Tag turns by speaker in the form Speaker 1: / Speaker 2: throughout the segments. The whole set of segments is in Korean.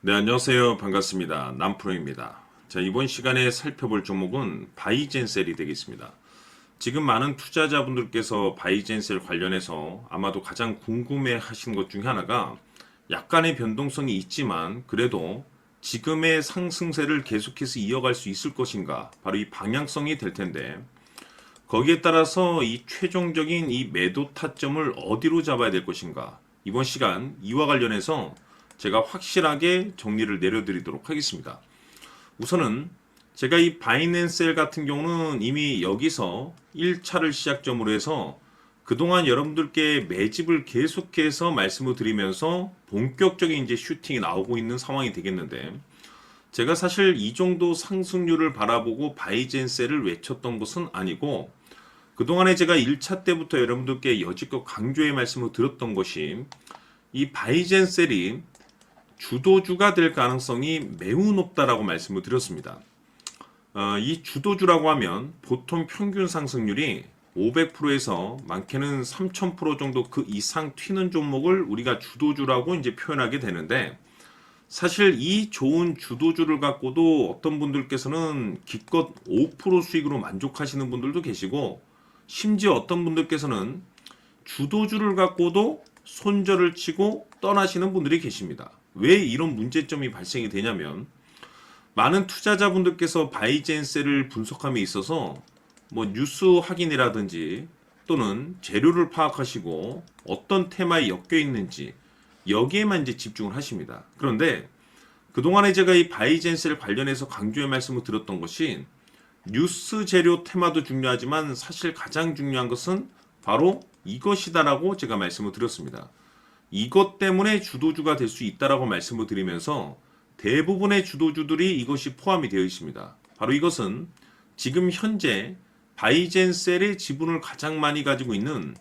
Speaker 1: 네, 안녕하세요. 반갑습니다. 남프로입니다. 자, 이번 시간에 살펴볼 종목은 바이젠셀이 되겠습니다. 지금 많은 투자자분들께서 바이젠셀 관련해서 아마도 가장 궁금해 하시는 것 중에 하나가 약간의 변동성이 있지만 그래도 지금의 상승세를 계속해서 이어갈 수 있을 것인가? 바로 이 방향성이 될 텐데 거기에 따라서 이 최종적인 이 매도 타점을 어디로 잡아야 될 것인가? 이번 시간 이와 관련해서 제가 확실하게 정리를 내려드리도록 하겠습니다. 우선은 제가 이 바이낸셀 같은 경우는 이미 여기서 1차를 시작점으로 해서 그동안 여러분들께 매집을 계속해서 말씀을 드리면서 본격적인 이제 슈팅이 나오고 있는 상황이 되겠는데 제가 사실 이 정도 상승률을 바라보고 바이젠셀을 외쳤던 것은 아니고 그동안에 제가 1차 때부터 여러분들께 여지껏 강조의 말씀을 드렸던 것이 이 바이젠셀이 주도주가 될 가능성이 매우 높다라고 말씀을 드렸습니다. 이 주도주라고 하면 보통 평균 상승률이 500%에서 많게는 3000% 정도 그 이상 튀는 종목을 우리가 주도주라고 이제 표현하게 되는데 사실 이 좋은 주도주를 갖고도 어떤 분들께서는 기껏 5% 수익으로 만족하시는 분들도 계시고 심지어 어떤 분들께서는 주도주를 갖고도 손절을 치고 떠나시는 분들이 계십니다. 왜 이런 문제점이 발생이 되냐면 많은 투자자분들께서 바이젠셀을 분석함에 있어서 뭐 뉴스 확인이라든지 또는 재료를 파악하시고 어떤 테마에 엮여 있는지 여기에만 이제 집중을 하십니다. 그런데 그동안에 제가 이 바이젠셀 관련해서 강조의 말씀을 드렸던 것이 뉴스 재료 테마도 중요하지만 사실 가장 중요한 것은 바로 이것이다라고 제가 말씀을 드렸습니다. 이것 때문에 주도주가 될 수 있다라고 말씀을 드리면서 대부분의 주도주들이 이것이 포함이 되어 있습니다. 바로 이것은 지금 현재 바이젠셀의 지분을 가장 많이 가지고 있는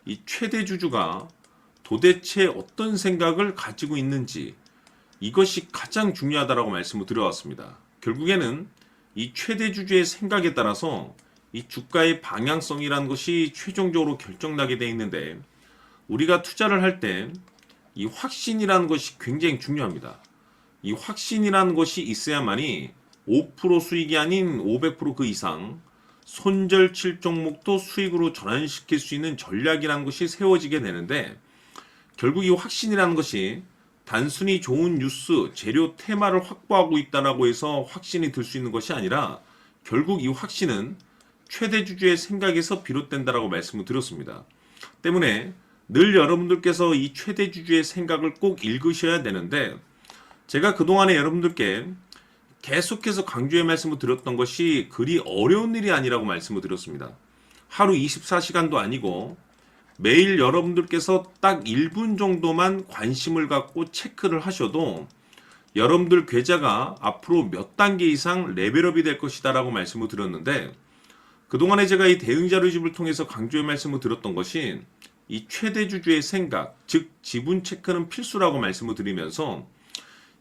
Speaker 1: 이 최대 주주가 도대체 어떤 생각을 가지고 있는지 이것이 가장 중요하다라고 말씀을 드려왔습니다. 결국에는 이 최대 주주의 생각에 따라서 이 주가의 방향성이라는 것이 최종적으로 결정나게 되어 있는데 우리가 투자를 할 때 이 확신이라는 것이 굉장히 중요합니다. 이 확신이라는 것이 있어야만이 5% 수익이 아닌 500%그 이상 손절 칠 종목도 수익으로 전환시킬 수 있는 전략이라는 것이 세워지게 되는데 결국 이 확신이라는 것이 단순히 좋은 뉴스, 재료 테마를 확보하고 있다라고 해서 확신이 들 수 있는 것이 아니라 결국 이 확신은 최대 주주의 생각에서 비롯된다라고 말씀을 드렸습니다. 때문에 늘 여러분들께서 이 최대 주주의 생각을 꼭 읽으셔야 되는데 제가 그동안에 여러분들께 계속해서 강조의 말씀을 드렸던 것이 그리 어려운 일이 아니라고 말씀을 드렸습니다. 하루 24시간도 아니고 매일 여러분들께서 딱 1분 정도만 관심을 갖고 체크를 하셔도 여러분들 계좌가 앞으로 몇 단계 이상 레벨업이 될 것이다 라고 말씀을 드렸는데 그동안에 제가 이 대응자료집을 통해서 강조의 말씀을 드렸던 것이 이 최대 주주의 생각, 즉 지분 체크는 필수라고 말씀을 드리면서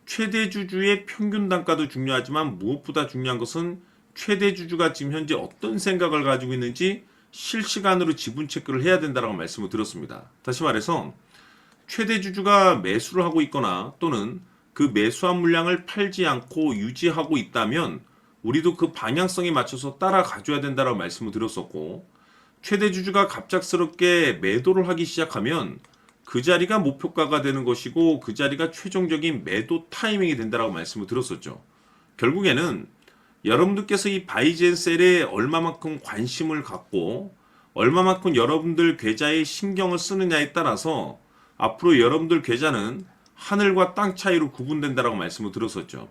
Speaker 1: 최대 주주의 평균 단가도 중요하지만 무엇보다 중요한 것은 최대 주주가 지금 현재 어떤 생각을 가지고 있는지 실시간으로 지분 체크를 해야 된다고 말씀을 드렸습니다. 다시 말해서 최대 주주가 매수를 하고 있거나 또는 그 매수한 물량을 팔지 않고 유지하고 있다면 우리도 그 방향성에 맞춰서 따라가줘야 된다고 말씀을 드렸었고 최대 주주가 갑작스럽게 매도를 하기 시작하면 그 자리가 목표가가 되는 것이고 그 자리가 최종적인 매도 타이밍이 된다고 말씀을 드렸었죠. 결국에는 여러분들께서 이 바이젠셀에 얼마만큼 관심을 갖고 얼마만큼 여러분들 계좌에 신경을 쓰느냐에 따라서 앞으로 여러분들 계좌는 하늘과 땅 차이로 구분된다고 말씀을 드렸었죠.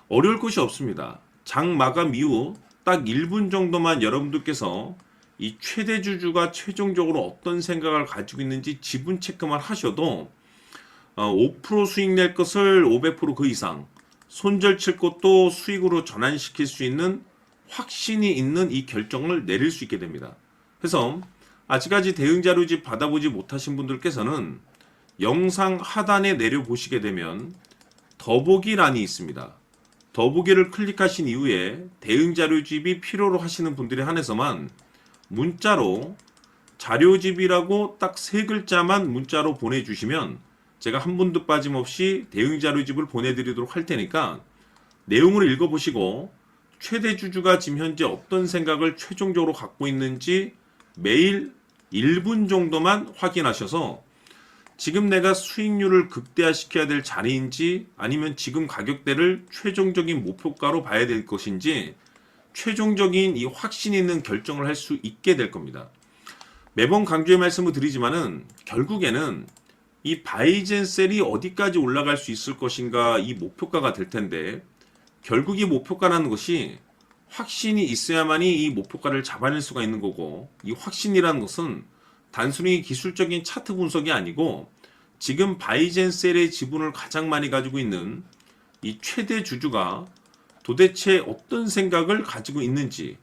Speaker 1: 어려울 것이 없습니다. 장 마감 이후 딱 1분 정도만 여러분들께서 이 최대 주주가 최종적으로 어떤 생각을 가지고 있는지 지분 체크만 하셔도 5% 수익 낼 것을 500%그 이상 손절 칠 것도 수익으로 전환시킬 수 있는 확신이 있는 이 결정을 내릴 수 있게 됩니다. 그래서 아직까지 대응자료집 받아보지 못하신 분들께서는 영상 하단에 내려보시게 되면 더보기란이 있습니다. 더보기를 클릭하신 이후에 대응자료집이 필요로 하시는 분들에 한해서만 문자로 자료집이라고 딱 3글자만 문자로 보내주시면 제가 한 분도 빠짐없이 대응 자료집을 보내드리도록 할 테니까 내용을 읽어보시고 최대 주주가 지금 현재 어떤 생각을 최종적으로 갖고 있는지 매일 1분 정도만 확인하셔서 지금 내가 수익률을 극대화시켜야 될 자리인지 아니면 지금 가격대를 최종적인 목표가로 봐야 될 것인지 최종적인 이 확신 있는 결정을 할 수 있게 될 겁니다. 매번 강조의 말씀을 드리지만은 결국에는 이 바이젠셀이 어디까지 올라갈 수 있을 것인가 이 목표가가 될 텐데 결국 이 목표가라는 것이 확신이 있어야만이 이 목표가를 잡아낼 수가 있는 거고 이 확신이라는 것은 단순히 기술적인 차트 분석이 아니고 지금 바이젠셀의 지분을 가장 많이 가지고 있는 이 최대 주주가 도대체 어떤 생각을 가지고 있는지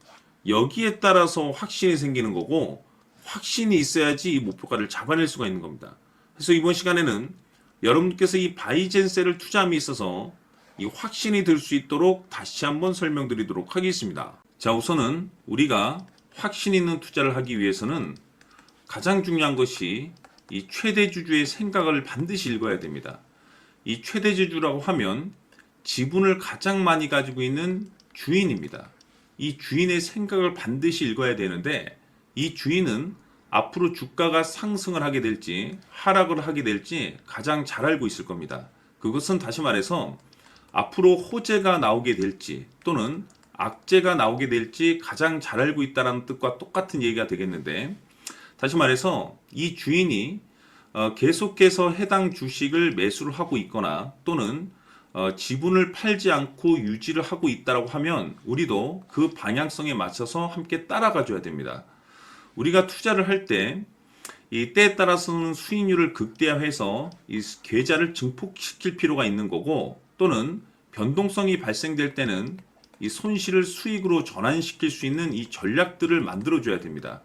Speaker 1: 여기에 따라서 확신이 생기는 거고 확신이 있어야지 이 목표가를 잡아낼 수가 있는 겁니다. 그래서 이번 시간에는 여러분께서 이 바이젠셀을 투자함에 있어서 이 확신이 들 수 있도록 다시 한번 설명드리도록 하겠습니다. 자, 우선은 우리가 확신 있는 투자를 하기 위해서는 가장 중요한 것이 이 최대 주주의 생각을 반드시 읽어야 됩니다. 이 최대 주주라고 하면 지분을 가장 많이 가지고 있는 주인입니다. 이 주인의 생각을 반드시 읽어야 되는데 이 주인은 앞으로 주가가 상승을 하게 될지 하락을 하게 될지 가장 잘 알고 있을 겁니다. 그것은 다시 말해서 앞으로 호재가 나오게 될지 또는 악재가 나오게 될지 가장 잘 알고 있다는 뜻과 똑같은 얘기가 되겠는데 다시 말해서 이 주인이 계속해서 해당 주식을 매수를 하고 있거나 또는 지분을 팔지 않고 유지를 하고 있다고 하면 우리도 그 방향성에 맞춰서 함께 따라가 줘야 됩니다. 우리가 투자를 할 때 이 때에 따라서는 수익률을 극대화해서 이 계좌를 증폭시킬 필요가 있는 거고 또는 변동성이 발생될 때는 이 손실을 수익으로 전환시킬 수 있는 이 전략들을 만들어 줘야 됩니다.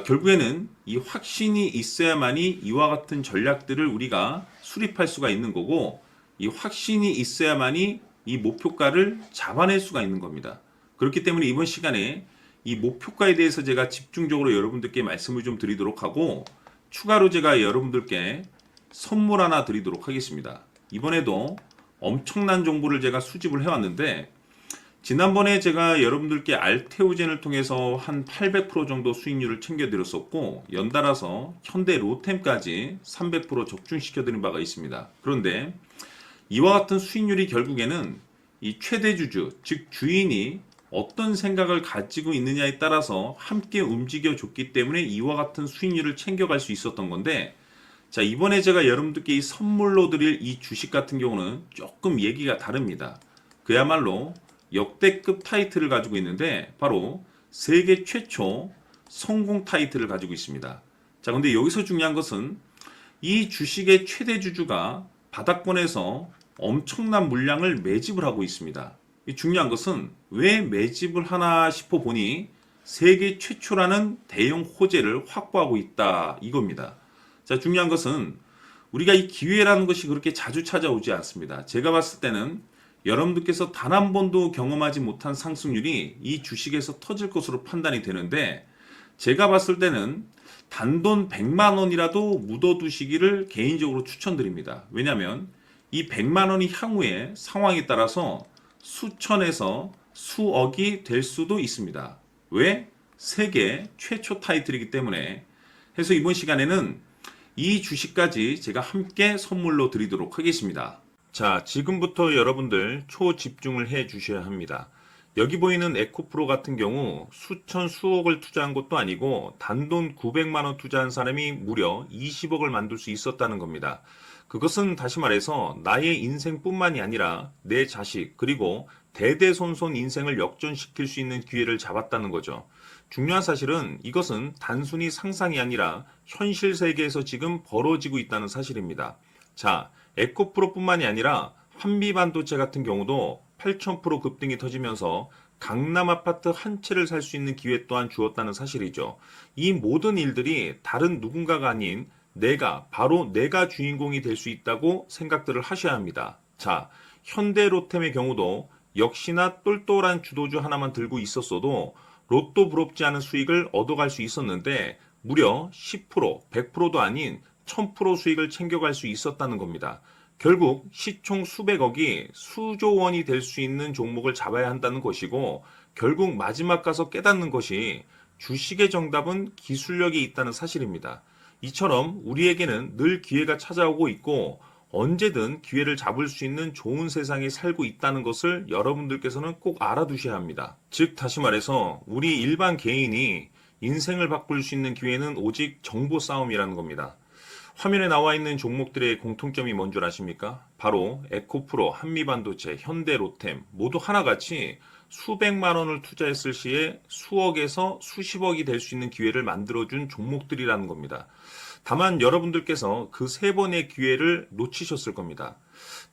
Speaker 1: 결국에는 이 확신이 있어야만이 이와 같은 전략들을 우리가 수립할 수가 있는 거고 이 확신이 있어야만이 이 목표가를 잡아낼 수가 있는 겁니다. 그렇기 때문에 이번 시간에 이 목표가에 대해서 제가 집중적으로 여러분들께 말씀을 좀 드리도록 하고 추가로 제가 여러분들께 선물 하나 드리도록 하겠습니다. 이번에도 엄청난 정보를 제가 수집을 해왔는데 지난번에 제가 여러분들께 알테오젠을 통해서 한 800% 정도 수익률을 챙겨드렸었고 연달아서 현대 로템까지 300% 적중시켜드린 바가 있습니다. 그런데 이와 같은 수익률이 결국에는 이 최대 주주, 즉 주인이 어떤 생각을 가지고 있느냐에 따라서 함께 움직여 줬기 때문에 이와 같은 수익률을 챙겨갈 수 있었던 건데 자, 이번에 제가 여러분들께 이 선물로 드릴 이 주식 같은 경우는 조금 얘기가 다릅니다. 그야말로 역대급 타이틀을 가지고 있는데 바로 세계 최초 성공 타이틀을 가지고 있습니다. 자, 근데 여기서 중요한 것은 이 주식의 최대 주주가 바닥권에서 엄청난 물량을 매집을 하고 있습니다. 이 중요한 것은 왜 매집을 하나 싶어 보니 세계 최초라는 대형 호재를 확보하고 있다 이겁니다. 자, 중요한 것은 우리가 이 기회라는 것이 그렇게 자주 찾아오지 않습니다. 제가 봤을 때는 여러분들께서 단 한 번도 경험하지 못한 상승률이 이 주식에서 터질 것으로 판단이 되는데 제가 봤을 때는 단돈 100만 원이라도 묻어두시기를 개인적으로 추천드립니다. 왜냐하면 이 100만 원이 향후에 상황에 따라서 수천에서 수억이 될 수도 있습니다. 왜? 세계 최초 타이틀이기 때문에. 해서 이번 시간에는 이 주식까지 제가 함께 선물로 드리도록 하겠습니다. 자, 지금부터 여러분들 초집중을 해 주셔야 합니다. 여기 보이는 에코프로 같은 경우 수천 수억을 투자한 것도 아니고 단돈 900만 원 투자한 사람이 무려 20억을 만들 수 있었다는 겁니다. 그것은 다시 말해서 나의 인생뿐만이 아니라 내 자식 그리고 대대손손 인생을 역전시킬 수 있는 기회를 잡았다는 거죠. 중요한 사실은 이것은 단순히 상상이 아니라 현실 세계에서 지금 벌어지고 있다는 사실입니다. 자, 에코프로뿐만이 아니라 한미반도체 같은 경우도 8000% 급등이 터지면서 강남 아파트 한 채를 살 수 있는 기회 또한 주었다는 사실이죠. 이 모든 일들이 다른 누군가가 아닌 바로 내가 주인공이 될 수 있다고 생각들을 하셔야 합니다. 자, 현대로템의 경우도 역시나 똘똘한 주도주 하나만 들고 있었어도 로또 부럽지 않은 수익을 얻어갈 수 있었는데 무려 10%, 100%도 아닌 1000% 수익을 챙겨갈 수 있었다는 겁니다. 결국 시총 수백억이 수조 원이 될 수 있는 종목을 잡아야 한다는 것이고, 결국 마지막 가서 깨닫는 것이 주식의 정답은 기술력이 있다는 사실입니다. 이처럼 우리에게는 늘 기회가 찾아오고 있고 언제든 기회를 잡을 수 있는 좋은 세상에 살고 있다는 것을 여러분들께서는 꼭 알아두셔야 합니다. 즉 다시 말해서 우리 일반 개인이 인생을 바꿀 수 있는 기회는 오직 정보 싸움이라는 겁니다. 화면에 나와 있는 종목들의 공통점이 뭔 줄 아십니까? 바로 에코프로, 한미반도체, 현대로템 모두 하나같이 수백만 원을 투자했을 시에 수억에서 수십억이 될 수 있는 기회를 만들어준 종목들이라는 겁니다. 다만 여러분들께서 그 세 번의 기회를 놓치셨을 겁니다.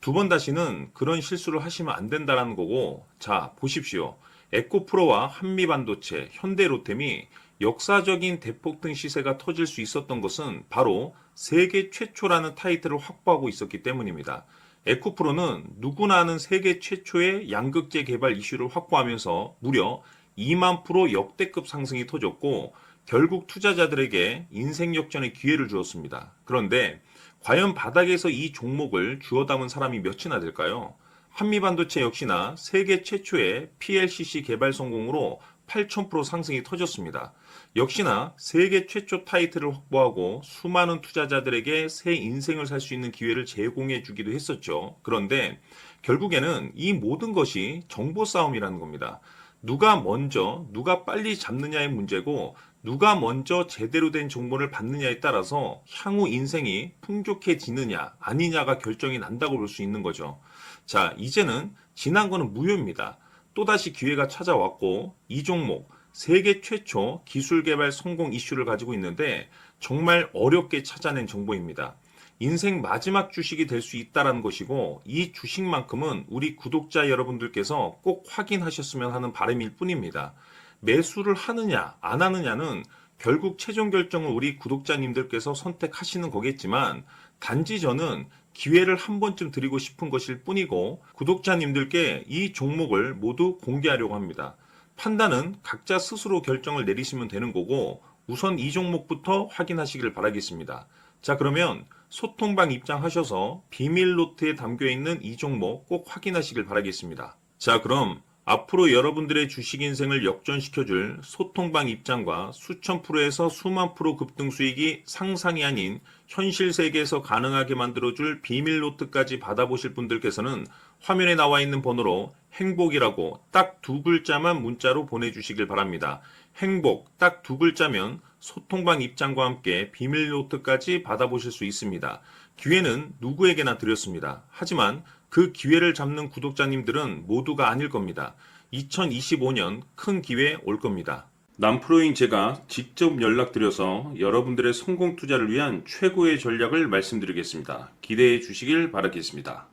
Speaker 1: 두 번 다시는 그런 실수를 하시면 안 된다는 거고, 자, 보십시오. 에코프로와 한미반도체, 현대로템이 역사적인 대폭등 시세가 터질 수 있었던 것은 바로 세계 최초라는 타이틀을 확보하고 있었기 때문입니다. 에코프로는 누구나 아는 세계 최초의 양극재 개발 이슈를 확보하면서 무려 2만 프로 역대급 상승이 터졌고 결국 투자자들에게 인생 역전의 기회를 주었습니다. 그런데 과연 바닥에서 이 종목을 주워 담은 사람이 몇이나 될까요? 한미반도체 역시나 세계 최초의 PLCC 개발 성공으로 8000% 상승이 터졌습니다. 역시나 세계 최초 타이틀을 확보하고 수많은 투자자들에게 새 인생을 살 수 있는 기회를 제공해 주기도 했었죠. 그런데 결국에는 이 모든 것이 정보 싸움이라는 겁니다. 누가 먼저, 누가 빨리 잡느냐의 문제고 누가 먼저 제대로 된 정보를 받느냐에 따라서 향후 인생이 풍족해지느냐 아니냐가 결정이 난다고 볼 수 있는 거죠. 자, 이제는 지난 거는 무효입니다. 또다시 기회가 찾아왔고 이 종목 세계 최초 기술 개발 성공 이슈를 가지고 있는데 정말 어렵게 찾아낸 정보입니다. 인생 마지막 주식이 될 수 있다는 것이고 이 주식만큼은 우리 구독자 여러분들께서 꼭 확인하셨으면 하는 바람일 뿐입니다. 매수를 하느냐 안 하느냐는 결국 최종 결정을 우리 구독자님들께서 선택하시는 거겠지만 단지 저는 기회를 한 번쯤 드리고 싶은 것일 뿐이고 구독자님들께 이 종목을 모두 공개하려고 합니다. 판단은 각자 스스로 결정을 내리시면 되는 거고 우선 이 종목부터 확인하시길 바라겠습니다. 자, 그러면 소통방 입장하셔서 비밀 노트에 담겨 있는 이 종목 꼭 확인하시길 바라겠습니다. 자, 그럼 앞으로 여러분들의 주식 인생을 역전시켜줄 소통방 입장과 수천 프로에서 수만 프로 급등 수익이 상상이 아닌 현실 세계에서 가능하게 만들어줄 비밀 노트까지 받아보실 분들께서는 화면에 나와 있는 번호로 행복이라고 딱 두 글자만 문자로 보내주시길 바랍니다. 행복 딱 두 글자면 소통방 입장과 함께 비밀 노트까지 받아보실 수 있습니다. 기회는 누구에게나 드렸습니다. 하지만 그 기회를 잡는 구독자님들은 모두가 아닐 겁니다. 2025년 큰 기회 올 겁니다. 남프로인 제가 직접 연락드려서 여러분들의 성공 투자를 위한 최고의 전략을 말씀드리겠습니다. 기대해 주시길 바라겠습니다.